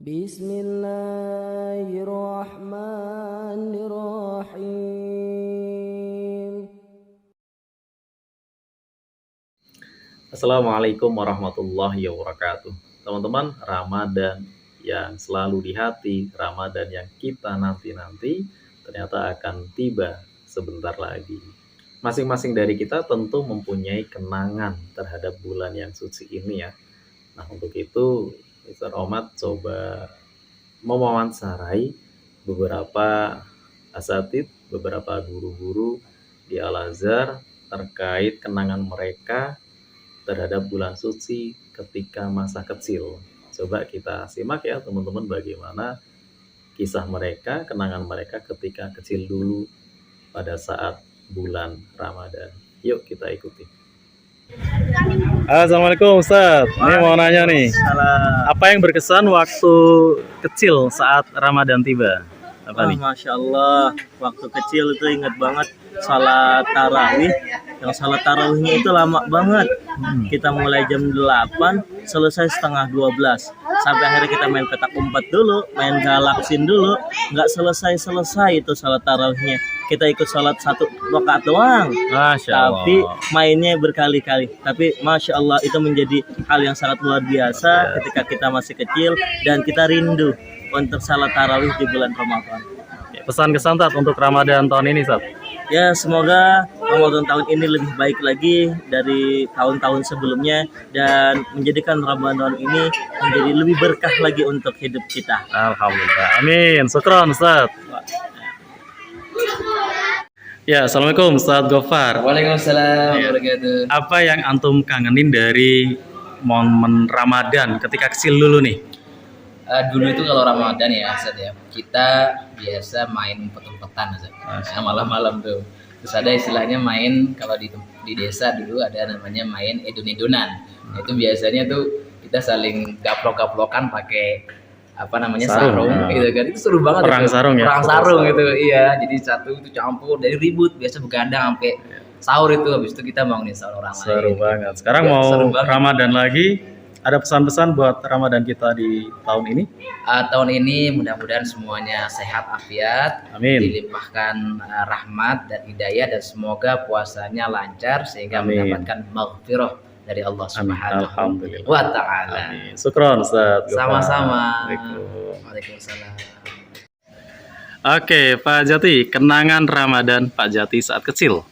Bismillahirrahmanirrahim. Assalamualaikum warahmatullahi wabarakatuh. Teman-teman, Ramadan yang selalu di hati, Ramadan yang kita nanti-nanti ternyata akan tiba sebentar lagi. Masing-masing dari kita tentu mempunyai kenangan terhadap bulan yang suci ini ya. Nah, untuk itu Mr. Omad coba mewawancarai beberapa asatid, beberapa guru-guru di Al-Azhar terkait kenangan mereka terhadap bulan suci ketika masa kecil. Coba kita simak ya teman-teman bagaimana kisah mereka, kenangan mereka ketika kecil dulu pada saat bulan Ramadan. Yuk kita ikuti. Assalamualaikum Ustaz. Ini mau nanya nih, apa yang berkesan waktu kecil saat Ramadan tiba? Apa nih? Masya Allah, waktu kecil itu ingat banget salat tarawih. Yang salat tarawihnya itu lama banget. Kita mulai jam 8, selesai setengah 12. Sampai akhirnya kita main petak umpet dulu, main galaksin dulu. Nggak selesai-selesai itu salat tarawihnya. Kita ikut salat 1 rakaat doang. Masya Allah. Tapi mainnya berkali-kali. Tapi Masya Allah itu menjadi hal yang sangat luar biasa ketika kita masih kecil. Dan kita rindu untuk salat tarawih di bulan Ramadan. Pesan kesan Tat untuk Ramadan tahun ini Tat? Ya, semoga Ramadan tahun ini lebih baik lagi dari tahun-tahun sebelumnya dan menjadikan Ramadan ini menjadi lebih berkah lagi untuk hidup kita. Alhamdulillah. Amin. Syukron Ustaz. Ya, Assalamualaikum Ustaz Gofar. Waalaikumsalam warahmatullahi wabarakatuh. Apa yang antum kangenin dari momen Ramadan ketika kecil dulu nih? Dulu itu kalau Ramadan ya, Ustaz ya, kita biasa main umpet-umpetan, Ustaz. Nah, malam-malam tuh. Terus ada istilahnya main kalau di desa dulu ada namanya main edun-edunan. Nah, itu biasanya tuh kita saling gaplok-gaplokan pakai apa namanya sarung gitu kan. Itu seru banget. Perang itu. sarung ya? Perang sarung gitu. Iya, jadi satu itu campur dari ribut biasa begadang sampai sahur itu, habis itu kita bangunin sahur orang lain. Seru banget. Sekarang Ya, mau seru banget. Ramadan lagi. Ada pesan-pesan buat Ramadan kita di tahun ini? Tahun ini mudah-mudahan semuanya sehat afiat, Amin. dilimpahkan rahmat dan hidayah, dan semoga puasanya lancar sehingga Amin. mendapatkan maghfirah dari Allah Subhanahu Alhamdulillah. wa taala. Amin. Syukron Ustaz Gofar. Sama-sama. Waalaikumsalam. Waalaikumsalam. Oke, Pak Jati, kenangan Ramadan Pak Jati saat kecil.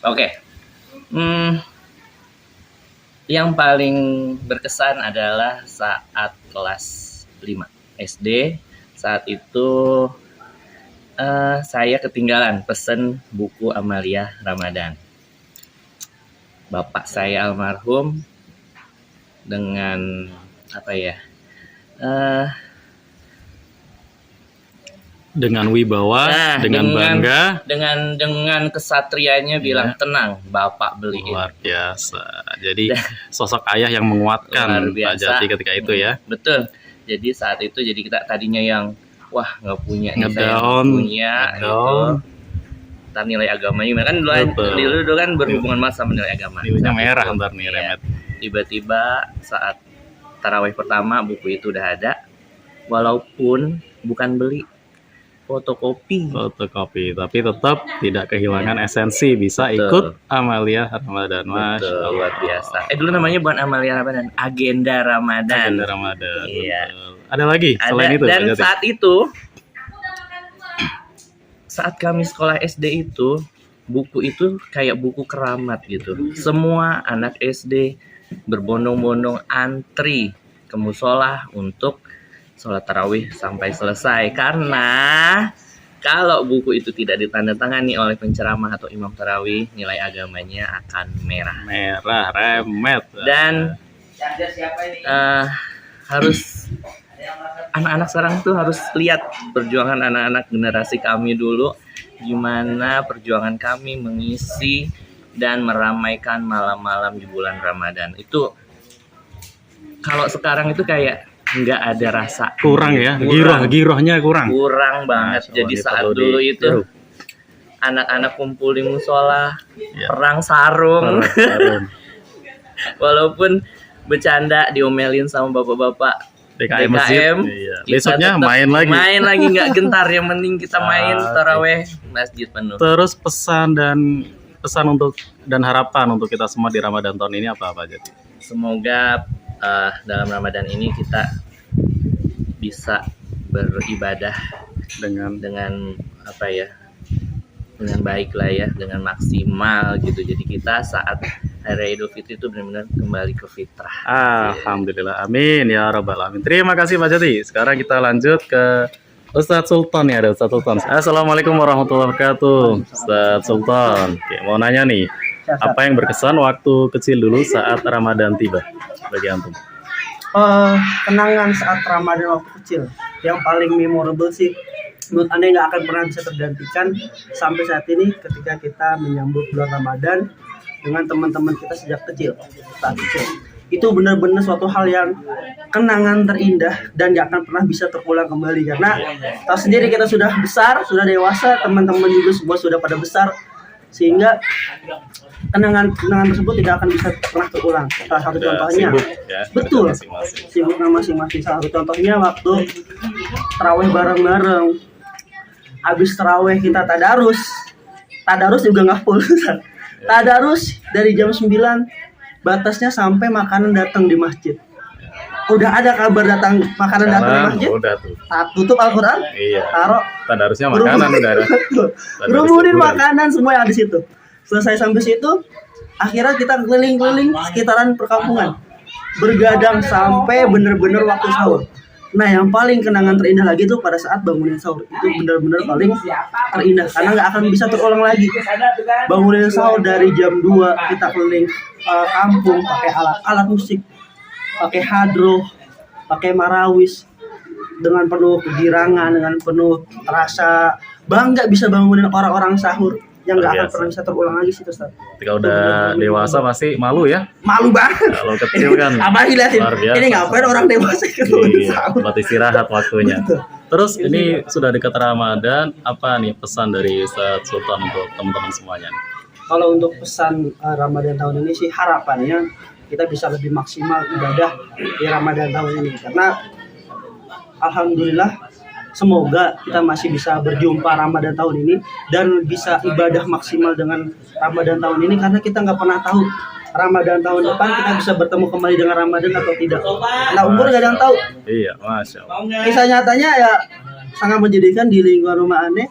Oke. Yang paling berkesan adalah saat kelas 5 SD. Saat itu saya ketinggalan pesen buku Amalia Ramadan. Bapak saya almarhum dengan apa ya? Dengan wibawa, dengan bangga, dengan kesatrianya bilang tenang, Bapak beliin. luar biasa. Jadi sosok ayah yang menguatkan Luar Pak biasa. Jati ketika itu ya. Betul. Jadi saat itu jadi kita tadinya yang wah nggak punya, nih, saya Ngedown, nggak punya gitu. Ntar nilai agamanya gimana kan dulu kan berhubungan banget sama nilai agama. Nilainya Saat merah itu, ntar nih iya. remet. Tiba-tiba saat tarawih pertama buku itu udah ada, walaupun bukan beli, fotokopi. Fotokopi, tapi tetap tidak kehilangan esensi, bisa Betul. ikut Amalia Ramadan. Masya Betul, Allah. luar biasa. Dulu namanya bukan Amalia Ramadan, Agenda Ramadan. Agenda Ramadan. Iya. Betul. Ada lagi selain itu Dan Pak Jati? saat itu, saat kami sekolah SD itu, buku itu kayak buku keramat gitu. Semua anak SD berbondong-bondong antri ke musola untuk sholat tarawih sampai selesai. Karena kalau buku itu tidak ditandatangani oleh penceramah atau imam tarawih, nilai agamanya akan merah. Merah, remet. Dan harus anak-anak sekarang tuh harus lihat perjuangan anak-anak generasi kami dulu, gimana perjuangan kami mengisi dan meramaikan malam-malam di bulan Ramadan. Itu kalau sekarang itu kayak nggak ada rasa, kurang ya, girohnya kurang banget. Masya Allah, Jadi ini saat perlu dulu itu ditiru. anak-anak kumpul di musola, Ya. perang sarung. Sarung. Walaupun bercanda diomelin sama bapak-bapak, DKM masjid. Iya. Besoknya main lagi. Main lagi nggak gentar, yang penting kita main taraweh masjid penuh. Terus pesan untuk dan harapan untuk kita semua di Ramadan tahun ini apa aja? Semoga dalam Ramadan ini kita bisa beribadah dengan apa ya, dengan baik lah ya, dengan maksimal gitu. Jadi kita saat Hari Idul Fitri itu benar-benar kembali ke fitrah. Alhamdulillah, amin ya rabbal alamin. Terima kasih Pak Jati. Sekarang kita lanjut ke Ustadz Sultan ya, ada Ustadz Sultan. Assalamualaikum warahmatullahi wabarakatuh. Ustadz Sultan, oke, mau nanya nih, apa yang berkesan waktu kecil dulu saat Ramadan tiba bagi antum? Kenangan saat Ramadan waktu kecil yang paling memorable sih menurut Anda nggak akan pernah bisa tergantikan sampai saat ini ketika kita menyambut bulan Ramadan dengan teman-teman kita sejak kecil. Saat kecil itu benar-benar suatu hal yang kenangan terindah dan nggak akan pernah bisa terulang kembali, karena tahu sendiri kita sudah besar, sudah dewasa, teman-teman juga semua sudah pada besar, sehingga kenangan tersebut tidak akan bisa pernah terulang. Salah satu contohnya, sibuk, ya, betul, masing-masing. sibuk masing-masing. Salah satu contohnya waktu taraweh bareng-bareng. Habis taraweh kita tadarus juga nggak full. Tadarus dari jam 9, batasnya sampai makanan datang di masjid. Udah ada kabar datang makanan datang di masjid. Udah tuh. Tutup Al-Quran, Iya. taruh. Tadarusnya makanan udah ada. Kerumunin makanan semua yang ada di situ. Selesai sampai situ, akhirnya kita keliling-keliling sekitaran perkampungan, bergadang sampai bener-bener waktu sahur. Nah, yang paling kenangan terindah lagi itu pada saat bangunin sahur. Itu benar-benar paling terindah karena nggak akan bisa terulang lagi. Bangunin sahur dari jam 2 kita keliling kampung pakai alat musik, pakai hadroh, pakai marawis, dengan penuh kegirangan, dengan penuh rasa bangga bisa bangunin orang-orang sahur yang nggak akan pernah bisa terulang lagi sih, Ustaz. Ketika udah dewasa pasti malu ya. Malu banget. Kalau kecil kan Abang liatin, ini ngapain orang dewasa ketemu sahur. Buat istirahat waktunya. Terus ini sudah dekat Ramadan, apa nih pesan dari Ustadz Sultan untuk teman-teman semuanya nih? Kalau untuk pesan Ramadan tahun ini sih harapannya kita bisa lebih maksimal ibadah di Ramadan tahun ini, karena alhamdulillah semoga kita masih bisa berjumpa Ramadan tahun ini dan bisa ibadah maksimal dengan Ramadan tahun ini, karena kita nggak pernah tahu Ramadan tahun depan kita bisa bertemu kembali dengan Ramadan atau tidak. Nah, umur nggak ada yang tahu. Iya, Masya Allah. Kisah nyatanya ya sangat menjadikan di lingkungan rumah aneh.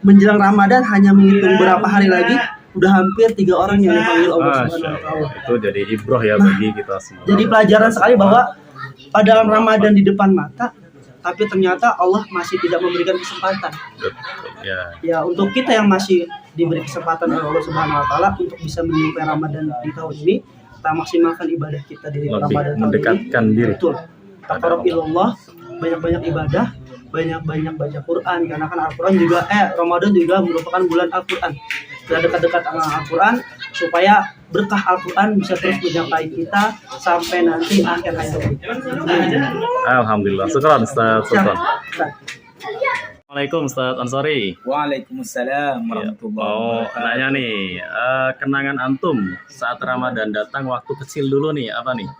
Menjelang Ramadan hanya menghitung berapa hari lagi, udah hampir 3 orang yang dipanggil Allah Subhanahu wa Ta'ala. Itu jadi ibroh ya bagi kita semua. Jadi pelajaran sekali bahwa pada Ramadan di depan mata, tapi ternyata Allah masih tidak memberikan kesempatan. Betul, ya. Ya, untuk kita yang masih diberi kesempatan oleh Allah Subhanahu wa Ta'ala untuk bisa menyukai Ramadan di tahun ini, kita maksimalkan ibadah kita di Lebih Ramadan tahun ini. mendekatkan diri. Betul. Taqarrub ilallah, banyak-banyak ibadah, banyak-banyak baca Quran, karena kan Al-Quran juga Ramadan juga merupakan bulan Al-Quran. Kita dekat-dekat dengan Al-Quran supaya berkah Al-Quran bisa terus menyertai kita sampai nanti akhir hayat kita. Alhamdulillah. Syukran Ustadz Sultan. Ustaz. Assalamualaikum Ustadz Ansori. Waalaikumsalam warahmatullahi Mau wabarakatuh. nanya nih, kenangan antum saat Ramadan datang waktu kecil dulu nih, apa nih?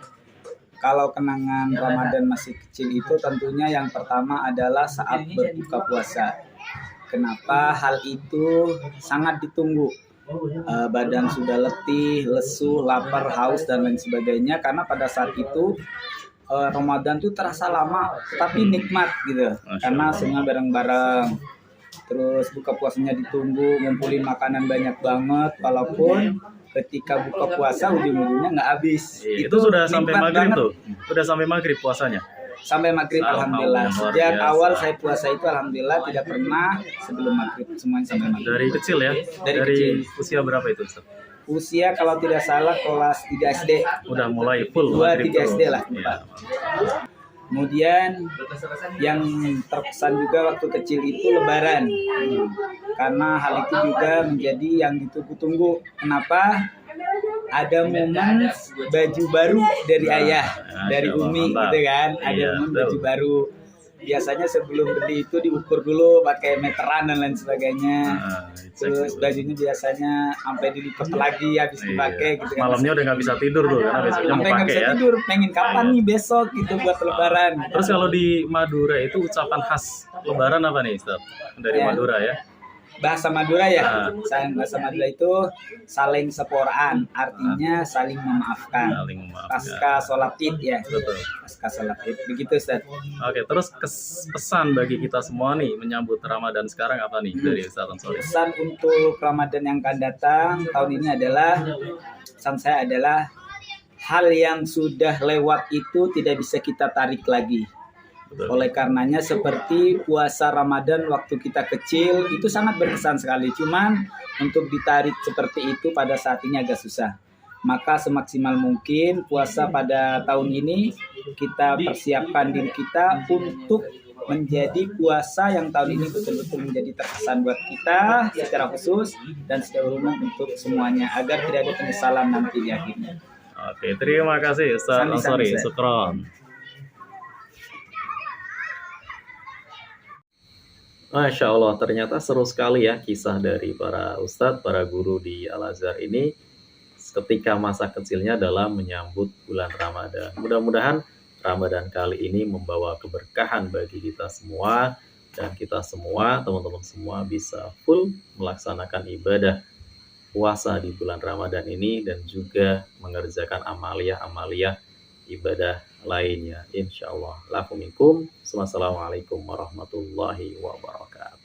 Kalau kenangan Ramadan masih kecil itu tentunya yang pertama adalah saat berbuka puasa. Kenapa hal itu sangat ditunggu? Badan sudah letih, lesu, lapar, haus dan lain sebagainya, karena pada saat itu Ramadan tuh terasa lama tapi nikmat gitu, karena semua bareng-bareng. Terus buka puasanya ditunggu, ngumpulin makanan banyak banget, walaupun ketika buka puasa ujung-ujungnya nggak habis. Itu sudah sampai nikmat maghrib banget. tuh, sudah sampai maghrib puasanya. Sampai maghrib, alhamdulillah. Luar Sejak biasa. awal saya puasa itu alhamdulillah tidak pernah sebelum maghrib, semuanya sampai maghrib. Dari kecil ya? Dari kecil. Usia berapa itu Ustaz? Usia kalau tidak salah kelas 3 SD. Udah mulai full 2, maghrib 3 tuh. SD lah. Iya. Kemudian yang terkesan juga waktu kecil itu Lebaran, karena hal itu juga menjadi yang ditunggu-tunggu. Kenapa? Ada momen baju baru dari ayah, dari Masya Allah, Umi mantap. gitu kan. Ada Iya, momen betul. baju baru. biasanya sebelum beli itu diukur dulu pakai meteran dan lain sebagainya. Cek Terus dulu. bajunya biasanya sampai dilipat lagi habis dipakai Iya. gitu kan. Malamnya udah nggak bisa tidur tuh karena besoknya mau Sampai nggak pakai bisa ya. tidur, pengen kapan nih besok gitu buat lebaran. Terus kalau di Madura itu ucapan khas Lebaran apa nih, Ustaz? Dari Ya. Madura ya? Bahasa Madura ya, Ah. bahasa Madura itu saling seporaan, artinya saling memaafkan. Saling memaafkan. Pasca sholat id ya, Betul. pasca sholat id, begitu Ustaz. Oke, terus pesan bagi kita semua nih menyambut Ramadan sekarang apa nih dari Ustaz Ansori? Pesan untuk Ramadan yang akan datang tahun ini adalah, pesan saya adalah hal yang sudah lewat itu tidak bisa kita tarik lagi. Betul. Oleh karenanya seperti puasa Ramadan waktu kita kecil itu sangat berkesan sekali. Cuman untuk ditarik seperti itu pada saat ini agak susah. Maka semaksimal mungkin puasa pada tahun ini kita persiapkan diri kita untuk menjadi puasa yang tahun ini betul-betul menjadi terkesan buat kita secara khusus dan secara umum untuk semuanya agar tidak ada penyesalan nanti di akhirnya. Oke, terima kasih Ustaz Sami-sami, Ansori. Ustaz. Syukron. Masya Allah, ternyata seru sekali ya kisah dari para ustadz, para guru di Al-Azhar ini ketika masa kecilnya dalam menyambut bulan Ramadan. Mudah-mudahan Ramadan kali ini membawa keberkahan bagi kita semua dan kita semua, teman-teman semua bisa full melaksanakan ibadah puasa di bulan Ramadan ini dan juga mengerjakan amaliyah-amaliyah ibadah lainnya. Insya Allah. Lakum minkum. Wassalamualaikum warahmatullahi wabarakatuh.